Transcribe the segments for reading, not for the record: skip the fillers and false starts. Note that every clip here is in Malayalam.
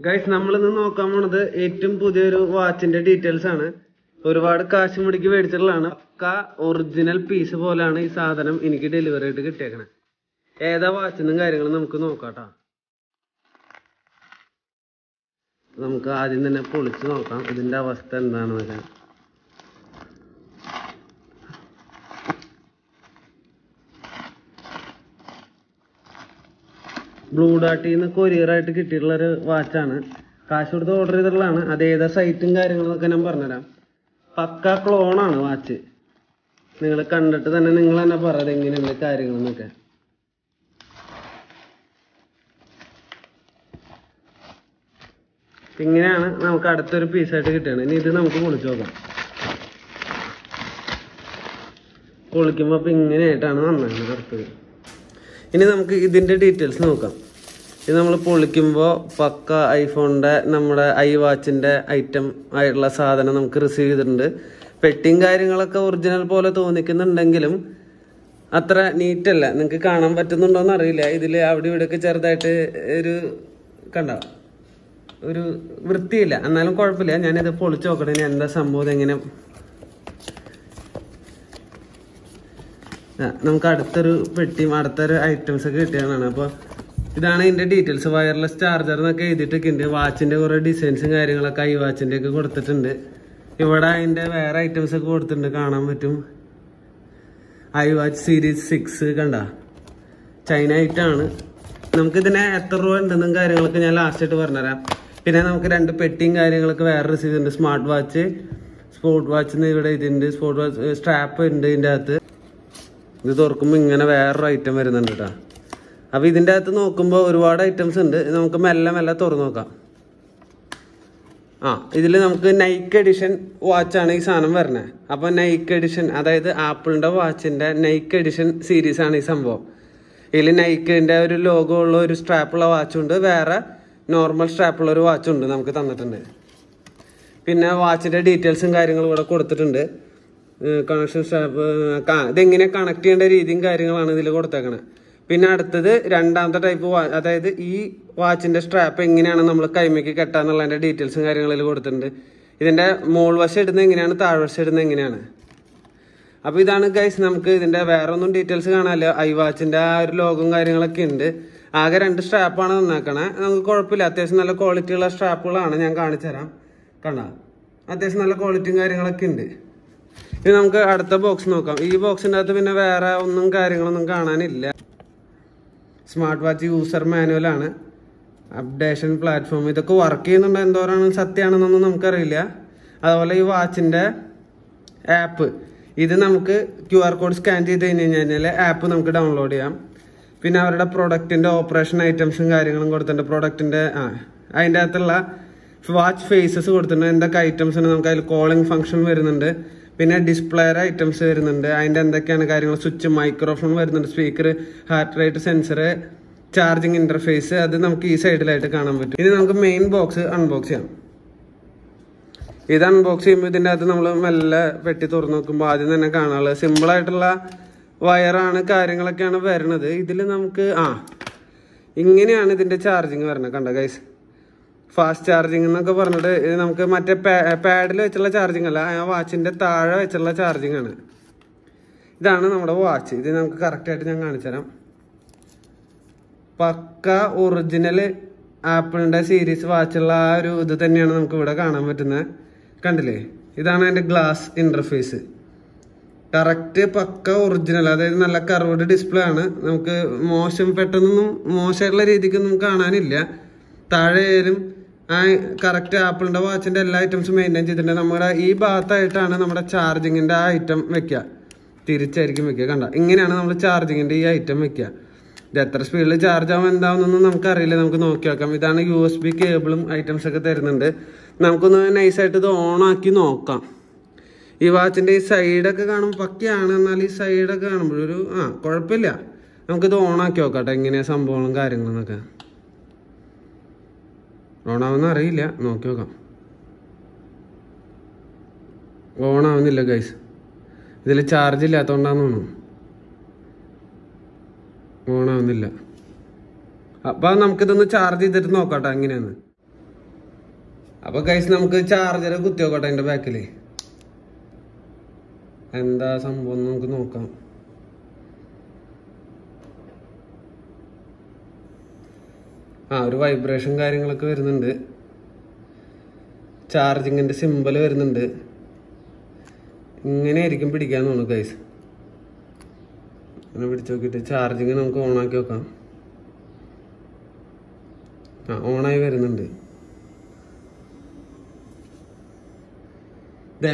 ഗൈസ് നമ്മളിന്ന് നോക്കാൻ പോണത് ഏറ്റവും പുതിയൊരു വാച്ചിന്റെ ഡീറ്റെയിൽസ് ആണ്. ഒരുപാട് കാശ് മുടക്കി മേടിച്ചിട്ടുള്ളതാണ്. പക്ക ഒറിജിനൽ പീസ് പോലാണ് ഈ സാധനം എനിക്ക് ഡെലിവറി ആയിട്ട് കിട്ടിയേക്കണേ. ഏതാ വാച്ചെന്നും കാര്യങ്ങളും നമുക്ക് നോക്കാട്ടോ. നമുക്ക് ആദ്യം തന്നെ പൊളിച്ച് നോക്കാം ഇതിന്റെ അവസ്ഥ എന്താണെന്നൊക്കെ. ബ്ലൂ ഡാർട്ടിൽ നിന്ന് കൊറിയറായിട്ട് കിട്ടിയിട്ടുള്ളൊരു വാച്ചാണ്. കാശ് കൊടുത്ത് ഓർഡർ ചെയ്തിട്ടുള്ളതാണ്. അത് ഏതാ സൈറ്റും കാര്യങ്ങളൊക്കെ ഞാൻ പറഞ്ഞുതരാം. പക്ക ക്ലോണാണ് വാച്ച്. നിങ്ങൾ കണ്ടിട്ട് തന്നെ നിങ്ങൾ തന്നെ പറയാം എങ്ങനെയുണ്ട് കാര്യങ്ങളെന്നൊക്കെ. ഇങ്ങനെയാണ് നമുക്ക് അടുത്തൊരു പീസായിട്ട് കിട്ടുകയാണ്. ഇനി ഇത് നമുക്ക് പൊളിച്ചു നോക്കാം. പൊളിക്കുമ്പോൾ അപ്പം ഇങ്ങനെയായിട്ടാണ് നന്നായിട്ട് അടുത്തത്. ഇനി നമുക്ക് ഇതിൻ്റെ ഡീറ്റെയിൽസ് നോക്കാം. ഇത് നമ്മൾ പൊളിക്കുമ്പോൾ പക്ക ഐഫോണിൻ്റെ നമ്മുടെ ഐ വാച്ചിൻ്റെ ഐറ്റം ആയിട്ടുള്ള സാധനം നമുക്ക് റിസീവ് ചെയ്തിട്ടുണ്ട്. പെട്ടിയും കാര്യങ്ങളൊക്കെ ഒറിജിനൽ പോലെ തോന്നിക്കുന്നുണ്ടെങ്കിലും അത്ര നീറ്റല്ല. നിങ്ങൾക്ക് കാണാൻ പറ്റുന്നുണ്ടോയെന്ന് അറിയില്ല. ഇതിൽ അവിടെ ഇവിടെയൊക്കെ ചെറുതായിട്ട് ഒരു ഒരു വൃത്തിയില്ല. എന്നാലും കുഴപ്പമില്ല. ഞാനിത് പൊളിച്ച് നോക്കട്ടെ ഇനി എന്താ സംഭവം എങ്ങനെ. നമുക്ക് അടുത്തൊരു പെട്ടിയും അടുത്തൊരു ഐറ്റംസ് ഒക്കെ കിട്ടിയതാണ്. അപ്പോൾ ഇതാണ് ഇതിൻ്റെ ഡീറ്റെയിൽസ്. വയർലെസ് ചാർജർ എന്നൊക്കെ എഴുതിയിട്ടൊക്കെ ഉണ്ട്. വാച്ചിൻ്റെ കുറേ ഡിസൈൻസും കാര്യങ്ങളൊക്കെ ഐ വാച്ചിൻ്റെ ഒക്കെ കൊടുത്തിട്ടുണ്ട്. ഇവിടെ അതിൻ്റെ വേറെ ഐറ്റംസ് ഒക്കെ കൊടുത്തിട്ടുണ്ട്, കാണാൻ പറ്റും. ഐ വാച്ച് സീരീസ് 6 കണ്ട ചൈന ഐറ്റാണ്. നമുക്കിതിനെ എത്ര രൂപ ഉണ്ടെന്നും കാര്യങ്ങളൊക്കെ ഞാൻ ലാസ്റ്റായിട്ട് പറഞ്ഞുതരാം. പിന്നെ നമുക്ക് 2 പെട്ടിയും കാര്യങ്ങളൊക്കെ വേറെ റിസീവ് ചെയ്തിട്ടുണ്ട്. സ്മാർട്ട് വാച്ച്, സ്പോർട്ട് വാച്ച് ഇവിടെ ഇതിൻ്റെ സ്പോർട്ട് വാച്ച് സ്ട്രാപ്പ് ഉണ്ട് ഇതിൻ്റെ അകത്ത്. ഇത് തുറക്കുമ്പോൾ ഇങ്ങനെ വേറൊരു ഐറ്റം വരുന്നുണ്ട് കേട്ടോ. അപ്പോൾ ഇതിൻ്റെ അകത്ത് നോക്കുമ്പോൾ ഒരുപാട് ഐറ്റംസ് ഉണ്ട്. നമുക്ക് മെല്ലെ മെല്ലെ തുറന്നു നോക്കാം. ഇതിൽ നമുക്ക് നൈക്ക് എഡിഷൻ വാച്ചാണ് ഈ സാധനം വരുന്നത്. അപ്പോൾ നൈക്ക് എഡിഷൻ അതായത് ആപ്പിളിൻ്റെ വാച്ചിൻ്റെ നൈക്ക് എഡിഷൻ സീരീസാണ് ഈ സംഭവം. ഇതിൽ നൈക്കിൻ്റെ ഒരു ലോഗോ ഉള്ള ഒരു സ്ട്രാപ്പുള്ള വാച്ചുണ്ട്, വേറെ നോർമൽ സ്ട്രാപ്പുള്ള ഒരു വാച്ചുണ്ട് നമുക്ക് തന്നിട്ടുണ്ട്. പിന്നെ വാച്ചിൻ്റെ ഡീറ്റെയിൽസും കാര്യങ്ങളും ഇവിടെ കൊടുത്തിട്ടുണ്ട്. കണക്ഷൻ സ്ട്രാപ്പ് ഇതെങ്ങനെ കണക്ട് ചെയ്യേണ്ട രീതിയും കാര്യങ്ങളാണ് ഇതിൽ കൊടുത്തേക്കണത്. പിന്നെ അടുത്തത് രണ്ടാമത്തെ ടൈപ്പ് അതായത് ഈ വാച്ചിൻ്റെ സ്ട്രാപ്പ് എങ്ങനെയാണ് നമ്മൾ കൈമയ്ക്ക് കെട്ടാന്നുള്ളതിൻ്റെ ഡീറ്റെയിൽസും കാര്യങ്ങളിൽ കൊടുത്തിട്ടുണ്ട്. ഇതിൻ്റെ മോൾ വശം ഇടുന്നത് എങ്ങനെയാണ്, താഴ്വശം ഇടുന്നത് എങ്ങനെയാണ്. അപ്പോൾ ഇതാണ് ഗൈസ്. നമുക്ക് ഇതിൻ്റെ വേറെ ഒന്നും ഡീറ്റെയിൽസ് കാണാമല്ലോ. ഐ വാച്ചിൻ്റെ ആ ഒരു ലോഗും കാര്യങ്ങളൊക്കെ ഉണ്ട്. ആകെ 2 സ്ട്രാപ്പാണ് നന്നാക്കണേ. നമുക്ക് കുഴപ്പമില്ല. അത്യാവശ്യം നല്ല ക്വാളിറ്റിയുള്ള സ്ട്രാപ്പുകളാണ്. ഞാൻ കാണിച്ചു തരാം. അത്യാവശ്യം നല്ല ക്വാളിറ്റിയും കാര്യങ്ങളൊക്കെ ഉണ്ട്. ഇനി നമുക്ക് അടുത്ത ബോക്സ് നോക്കാം. ഈ ബോക്സിൻ്റെ അകത്ത് പിന്നെ വേറെ ഒന്നും കാര്യങ്ങളൊന്നും കാണാനില്ല. സ്മാർട്ട് വാച്ച് യൂസർ മാനുവലാണ്, അപ്ഡേഷൻ പ്ലാറ്റ്ഫോം. ഇതൊക്കെ വർക്ക് ചെയ്യുന്നുണ്ടോ എന്തോരാണ് സത്യമാണെന്നൊന്നും നമുക്കറിയില്ല. അതുപോലെ ഈ വാച്ചിൻ്റെ ആപ്പ്, ഇത് നമുക്ക് QR കോഡ് സ്കാൻ ചെയ്ത് കഴിഞ്ഞാൽ ആപ്പ് നമുക്ക് ഡൗൺലോഡ് ചെയ്യാം. പിന്നെ അവരുടെ പ്രൊഡക്റ്റിൻ്റെ ഓപ്പറേഷൻ ഐറ്റംസും കാര്യങ്ങളും കൊടുത്തിട്ടുണ്ട്. പ്രൊഡക്റ്റിൻ്റെ അതിൻ്റെ അകത്തുള്ള വാച്ച് ഫേസസ് കൊടുത്തിട്ടുണ്ട്. എന്തൊക്കെ ഐറ്റംസ് ഉണ്ട് നമുക്ക് അതിൽ കോളിംഗ് ഫംഗ്ഷൻ വരുന്നുണ്ട്. പിന്നെ ഡിസ്പ്ലേയുടെ ഐറ്റംസ് വരുന്നുണ്ട്. അതിൻ്റെ എന്തൊക്കെയാണ് കാര്യങ്ങൾ, സ്വിച്ച്, മൈക്രോഫോൺ വരുന്നുണ്ട്, speaker, heart rate sensor, charging interface. അത് നമുക്ക് ഈ സൈഡിലായിട്ട് കാണാൻ പറ്റും. ഇനി നമുക്ക് മെയിൻ ബോക്സ് അൺബോക്സ് ചെയ്യാം. ഇത് അൺബോക്സ് ചെയ്യുമ്പോൾ ഇതിൻ്റെ അകത്ത് നമ്മൾ മെല്ലെ പെട്ടി തുറന്നു നോക്കുമ്പോൾ ആദ്യം തന്നെ കാണാനുള്ളത് സിമ്പിളായിട്ടുള്ള വയറാണ്, കാര്യങ്ങളൊക്കെയാണ് വരുന്നത്. ഇതിൽ നമുക്ക് ഇങ്ങനെയാണ് ഇതിൻ്റെ ചാർജിങ് വരുന്നത്. കണ്ടോ ഗൈസ്, ഫാസ്റ്റ് ചാർജിങ് എന്നൊക്കെ പറഞ്ഞിട്ട് ഇത് നമുക്ക് മറ്റേ പാഡിൽ വെച്ചുള്ള ചാർജിങ് അല്ല, ആ വാച്ചിൻ്റെ താഴെ വെച്ചുള്ള ചാർജിങ് ആണ്. ഇതാണ് നമ്മുടെ വാച്ച്. ഇത് നമുക്ക് കറക്റ്റായിട്ട് ഞാൻ കാണിച്ചു തരാം. പക്ക ഒറിജിനൽ ആപ്പിളിൻ്റെ സീരീസ് വാച്ചുള്ള ആ ഒരു ഇത് തന്നെയാണ് നമുക്ക് ഇവിടെ കാണാൻ പറ്റുന്നത്. കണ്ടില്ലേ, ഇതാണ് അതിൻ്റെ ഗ്ലാസ് ഇന്റർഫേസ്. കറക്റ്റ് പക്ക ഒറിജിനൽ, അതായത് നല്ല കർവ്ഡ് ഡിസ്പ്ലേ ആണ്. നമുക്ക് പെട്ടെന്നൊന്നും മോശമായിട്ടുള്ള രീതിക്കൊന്നും കാണാനില്ല. താഴെയായാലും കറക്റ്റ് ആപ്പിളിൻ്റെ വാച്ചിൻ്റെ എല്ലാ ഐറ്റംസും മെയിൻറ്റെയിൻ ചെയ്തിട്ടുണ്ട്. നമ്മുടെ ഈ ഭാഗത്തായിട്ടാണ് നമ്മുടെ ചാർജിങ്ങിൻ്റെ ആ ഐറ്റം വെക്കുക. തിരിച്ചായിരിക്കും വെക്കുക. കണ്ട, ഇങ്ങനെയാണ് നമ്മൾ ചാർജിങ്ങിൻ്റെ ഈ ഐറ്റം വെക്കുക. ഇത് എത്ര സ്പീഡിൽ ചാർജ് ആവും എന്താവുന്നൊന്നും നമുക്കറിയില്ല. നമുക്ക് നോക്കി നോക്കാം. ഇതാണ് USB കേബിളും ഐറ്റംസ് ഒക്കെ തരുന്നുണ്ട്. നമുക്കൊന്ന് നൈസായിട്ട് ഇത് ഓണാക്കി നോക്കാം. ഈ വാച്ചിൻ്റെ ഈ സൈഡൊക്കെ കാണുമ്പോൾ പക്കയാണ്. എന്നാൽ ഈ സൈഡൊക്കെ കാണുമ്പോഴൊരു കുഴപ്പമില്ല. നമുക്കിത് ഓണാക്കി നോക്കാം എങ്ങനെയാണ് സംഭവങ്ങളും കാര്യങ്ങളെന്നൊക്കെ. ഓണാവുന്ന അറിയില്ല, നോക്കി നോക്കാം. ഓണാവുന്നില്ല ഗൈസ്. ഇതിൽ ചാർജ് ഇല്ലാത്തതുകൊണ്ടാണെന്ന് തോന്നുന്നു ഓണാവുന്നില്ല. അപ്പം നമുക്കിതൊന്ന് ചാർജ് ചെയ്തിട്ട് നോക്കാം എങ്ങനെയാന്ന്. അപ്പൊ ഗൈസ് നമുക്ക് ചാർജർ കുത്തി നോക്കട്ടെ അതിന്റെ ബാക്കില് എന്താ സംഭവം നമുക്ക് നോക്കാം. ഒരു വൈബ്രേഷൻ കാര്യങ്ങളൊക്കെ വരുന്നുണ്ട്. ചാർജിങ്ങിന്റെ സിമ്പൽ വരുന്നുണ്ട്. ഇങ്ങനെ ആയിരിക്കും പിടിക്കാൻ തോന്നുന്നു ഗൈസ്. അങ്ങനെ പിടിച്ചു നോക്കിയിട്ട് ചാർജിങ് നമുക്ക് ഓണാക്കി നോക്കാം. ഓണായി വരുന്നുണ്ട്.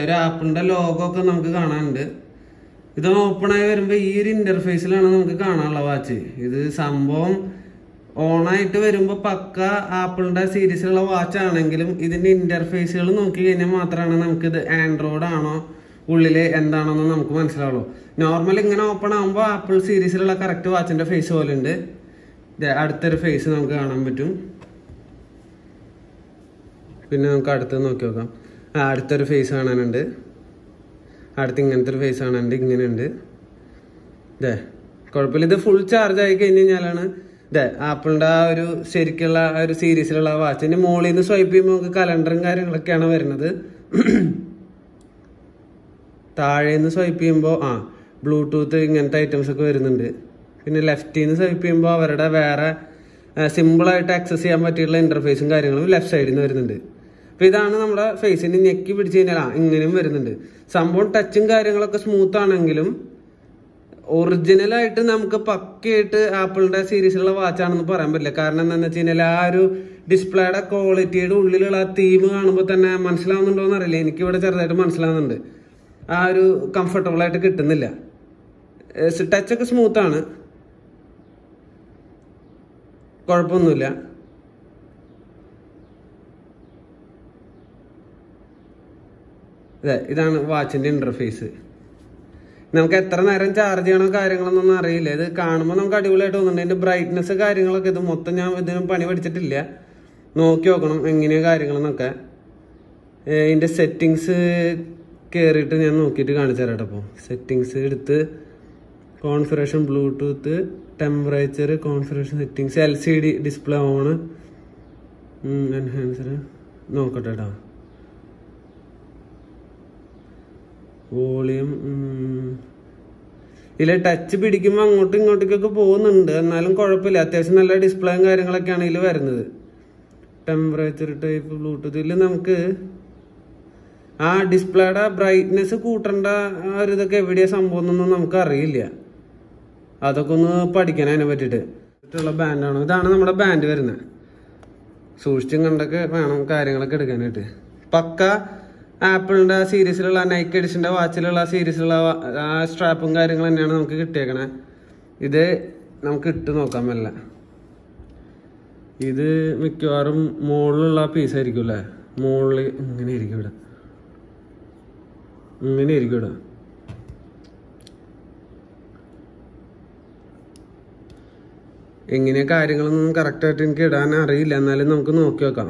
ഒരു ആപ്പിളിന്റെ ലോഗോ ഒക്കെ നമുക്ക് കാണാനുണ്ട്. ഇത് ഓപ്പൺ ആയി വരുമ്പോ ഈ ഒരു ഇന്റർഫേസിലാണ് നമുക്ക് കാണാനുള്ള വാച്ച്. ഇത് സംഭവം ഓണായിട്ട് വരുമ്പോ പക്ക ആപ്പിളിന്റെ സീരീസിലുള്ള വാച്ച് ആണെങ്കിലും ഇതിന്റെ ഇന്റർഫേസുകൾ നോക്കി കഴിഞ്ഞാൽ മാത്രമാണ് നമുക്ക് ഇത് ആൻഡ്രോയിഡ് ആണോ ഉള്ളില് എന്താണോന്ന് നമുക്ക് മനസ്സിലാവുള്ളൂ. നോർമൽ ഇങ്ങനെ ഓപ്പൺ ആകുമ്പോൾ ആപ്പിൾ സീരീസിലുള്ള കറക്റ്റ് വാച്ചിന്റെ ഫേസ് പോലെ ഉണ്ട്. അടുത്തൊരു ഫേസ് നമുക്ക് കാണാൻ പറ്റും. പിന്നെ നമുക്ക് അടുത്ത് നോക്കി നോക്കാം. അടുത്തൊരു ഫേസ് കാണാനുണ്ട്. അടുത്ത് ഇങ്ങനത്തെ ഒരു ഫേസ് കാണാനുണ്ട്. ഇങ്ങനെയുണ്ട്. കുഴപ്പമില്ല. ഇത് ഫുൾ ചാർജ് ആയി കഴിഞ്ഞ് കഴിഞ്ഞാലാണ് ആപ്പിളിന്റെ ആ ഒരു ശരിക്കുള്ള ഒരു സീരീസിലുള്ള വാച്ചിന്റെ മുകളിൽ നിന്ന് സ്വൈപ്പ് ചെയ്യുമ്പോൾ നമുക്ക് കലണ്ടറും കാര്യങ്ങളൊക്കെയാണ് വരുന്നത്. താഴെ നിന്ന് സ്വൈപ്പ് ചെയ്യുമ്പോൾ ബ്ലൂടൂത്ത് ഇങ്ങനത്തെ ഐറ്റംസ് ഒക്കെ വരുന്നുണ്ട്. പിന്നെ ലെഫ്റ്റിൽ നിന്ന് സ്വൈപ്പ് ചെയ്യുമ്പോൾ അവരുടെ വേറെ സിമ്പിളായിട്ട് ആക്സസ് ചെയ്യാൻ പറ്റിയുള്ള ഇന്റർഫേസും കാര്യങ്ങളും ലെഫ്റ്റ് സൈഡിൽ നിന്ന് വരുന്നുണ്ട്. അപ്പൊ ഇതാണ് നമ്മുടെ ഫേസിന് ഞെക്കി പിടിച്ചു കഴിഞ്ഞാൽ ഇങ്ങനെയും വരുന്നുണ്ട്. സംഭവം ടച്ചും കാര്യങ്ങളൊക്കെ സ്മൂത്ത് ആണെങ്കിലും ഒറിജിനലായിട്ട് നമുക്ക് പക്കയായിട്ട് ആപ്പിളിന്റെ സീരീസിലുള്ള വാച്ചാണെന്ന് പറയാൻ പറ്റില്ല. കാരണം എന്താണെന്ന് വെച്ച് കഴിഞ്ഞാൽ ആ ഒരു ഡിസ്പ്ലേയുടെ ക്വാളിറ്റിയുടെ ഉള്ളിലുള്ള ആ തീം കാണുമ്പോൾ തന്നെ മനസ്സിലാവുന്നുണ്ടോ എന്ന് അറിയില്ല. എനിക്കിവിടെ ചെറുതായിട്ട് മനസ്സിലാവുന്നുണ്ട്. ആ ഒരു കംഫർട്ടബിൾ ആയിട്ട് കിട്ടുന്നില്ല. ടച്ചൊക്കെ സ്മൂത്താണ്, കുഴപ്പമൊന്നുമില്ല. ഇതാണ് വാച്ചിന്റെ ഇന്റർഫേസ്. നമുക്ക് എത്ര നേരം ചാർജ് ചെയ്യണോ കാര്യങ്ങളൊന്നും അറിയില്ല. ഇത് കാണുമ്പോൾ നമുക്ക് അടിപൊളിയായിട്ട് തോന്നുന്നുണ്ട്. ഇതിന്റെ ബ്രൈറ്റ്നസ് കാര്യങ്ങളൊക്കെ ഇത് മൊത്തം ഞാൻ ഇതിനും പണി പഠിച്ചിട്ടില്ല. നോക്കി നോക്കണം എങ്ങനെയാ കാര്യങ്ങളെന്നൊക്കെ. ഇതിന്റെ സെറ്റിങ്സ് കയറിയിട്ട് ഞാൻ നോക്കിയിട്ട് കാണിച്ചു തരാം. അപ്പോൾ സെറ്റിങ്സ് എടുത്ത് configuration, Bluetooth, temperature, configuration settings, LCD display on, enhancer നോക്കട്ടെ കേട്ടോ. വോളിയം ഇതിൽ ടച്ച് പിടിക്കുമ്പോൾ അങ്ങോട്ടും ഇങ്ങോട്ടേക്കൊക്കെ പോകുന്നുണ്ട്. എന്നാലും കുഴപ്പമില്ല. അത്യാവശ്യം നല്ല ഡിസ്പ്ലേയും കാര്യങ്ങളൊക്കെയാണ് ഇതിൽ വരുന്നത്. Temperature type Bluetooth. ഇതിൽ നമുക്ക് ആ ഡിസ്പ്ലേയുടെ ബ്രൈറ്റ്നെസ് കൂട്ടേണ്ട ആ ഒരു ഇതൊക്കെ എവിടെയാ സംഭവം എന്നൊന്നും നമുക്ക് അറിയില്ല. അതൊക്കെ ഒന്ന് പഠിക്കാൻ അതിനെ പറ്റിയിട്ടുള്ള ബാൻഡാണോ. ഇതാണ് നമ്മുടെ ബാൻഡ് വരുന്നത്. സൂക്ഷിച്ചും കണ്ടൊക്കെ വേണം കാര്യങ്ങളൊക്കെ എടുക്കാനായിട്ട്. പക്ക ആപ്പിളിന്റെ സീരീസിലുള്ള നൈക്ക് എഡിഷന്റെ വാച്ചിലുള്ള സീരീസിലുള്ള ആ സ്ട്രാപ്പും കാര്യങ്ങളും തന്നെയാണ് നമുക്ക് കിട്ടിയേക്കണേ. ഇത് നമുക്ക് ഇട്ട് നോക്കാൻ പറ്റില്ല. ഇത് മിക്കവാറും മുകളിലുള്ള പീസ് ആയിരിക്കും അല്ലേ. മുകളിൽ ഇങ്ങനെ ആയിരിക്കും ഇവിടെ, ഇങ്ങനെ ആയിരിക്കും ഇവിടെ. എങ്ങനെയാ കാര്യങ്ങളൊന്നും കറക്റ്റായിട്ട് എനിക്ക് ഇടാൻ അറിയില്ല. എന്നാലും നമുക്ക് നോക്കി നോക്കാം.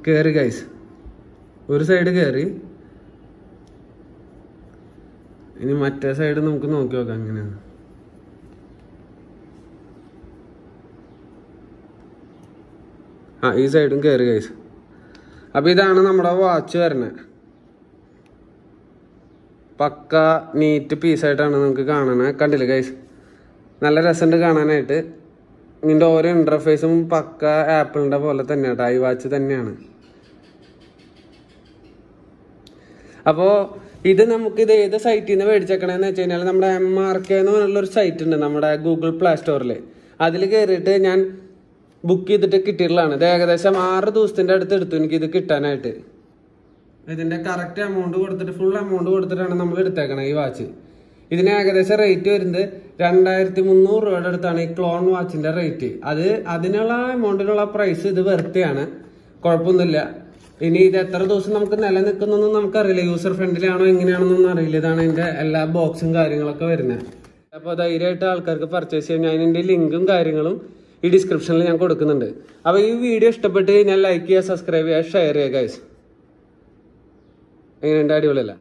കയറി ഗൈസ്. ഒരു സൈഡ് കയറി. ഇനി മറ്റേ സൈഡ് നമുക്ക് നോക്കി നോക്കാം എങ്ങനെയാണ്. ഈ സൈഡും കയറി ഗൈസ്. അപ്പൊ ഇതാണ് നമ്മുടെ വാച്ച് വരുന്നത്. പക്ക നീറ്റ് പീസായിട്ടാണ് നമുക്ക് കാണാൻ. കണ്ടില്ലേ ഗൈസ്, നല്ല രസമുണ്ട് കാണാനായിട്ട്. ഇതിൻ്റെ ഓരോ ഇന്റർഫേസും പക്ക ആപ്പിളിന്റെ പോലെ തന്നെയാണ്. ഈ വാച്ച് തന്നെയാണ്. അപ്പോൾ ഇത് നമുക്കിത് ഏത് സൈറ്റിൽ നിന്ന് മേടിച്ചേക്കണമെന്ന് വെച്ച് കഴിഞ്ഞാൽ നമ്മുടെ MRK എന്ന് പറഞ്ഞുള്ളൊരു സൈറ്റ് ഉണ്ട് നമ്മുടെ ഗൂഗിൾ പ്ലേ സ്റ്റോറിൽ. അതിൽ കയറിയിട്ട് ഞാൻ ബുക്ക് ചെയ്തിട്ട് കിട്ടിയിട്ടുള്ളതാണ്. ഇത് ഏകദേശം 6 ദിവസത്തിൻ്റെ അടുത്ത് എടുത്തു എനിക്കിത് കിട്ടാനായിട്ട്. ഇതിൻ്റെ കറക്റ്റ് എമൗണ്ട് കൊടുത്തിട്ട് ഫുൾ എമൗണ്ട് കൊടുത്തിട്ടാണ് നമ്മൾ എടുത്തേക്കണം ഈ വാച്ച്. ഇതിന് ഏകദേശം റേറ്റ് വരുന്നത് 2300 രൂപയുടെ അടുത്താണ് ഈ ക്ലോൺ വാച്ചിന്റെ റേറ്റ്. അതിനുള്ള എമൗണ്ടിലുള്ള പ്രൈസ് ഇത് വെറുതെയാണ്, കുഴപ്പമൊന്നുമില്ല. ഇനി ഇത് എത്ര ദിവസം നമുക്ക് നിലനിൽക്കുന്നൊന്നും നമുക്കറിയില്ല. യൂസർ ഫ്രണ്ട്ലി ആണോ എങ്ങനെയാണെന്നൊന്നും അറിയില്ല. ഇതാണ് ഇതിന്റെ എല്ലാ ബോക്സും കാര്യങ്ങളൊക്കെ വരുന്നത്. അപ്പോൾ ധൈര്യമായിട്ട് ആൾക്കാർക്ക് പർച്ചേസ് ചെയ്യാൻ ഞാൻ ഇതിന്റെ ലിങ്കും കാര്യങ്ങളും ഈ ഡിസ്ക്രിപ്ഷനിൽ ഞാൻ കൊടുക്കുന്നുണ്ട്. അപ്പോൾ ഈ വീഡിയോ ഇഷ്ടപ്പെട്ട് കഴിഞ്ഞാൽ ലൈക്ക് ചെയ്യുക, സബ്സ്ക്രൈബ് ചെയ്യുക, ഷെയർ ചെയ്യുക ഗൈസ്. എങ്ങനെയുണ്ട്? അടിപൊളിയല്ല?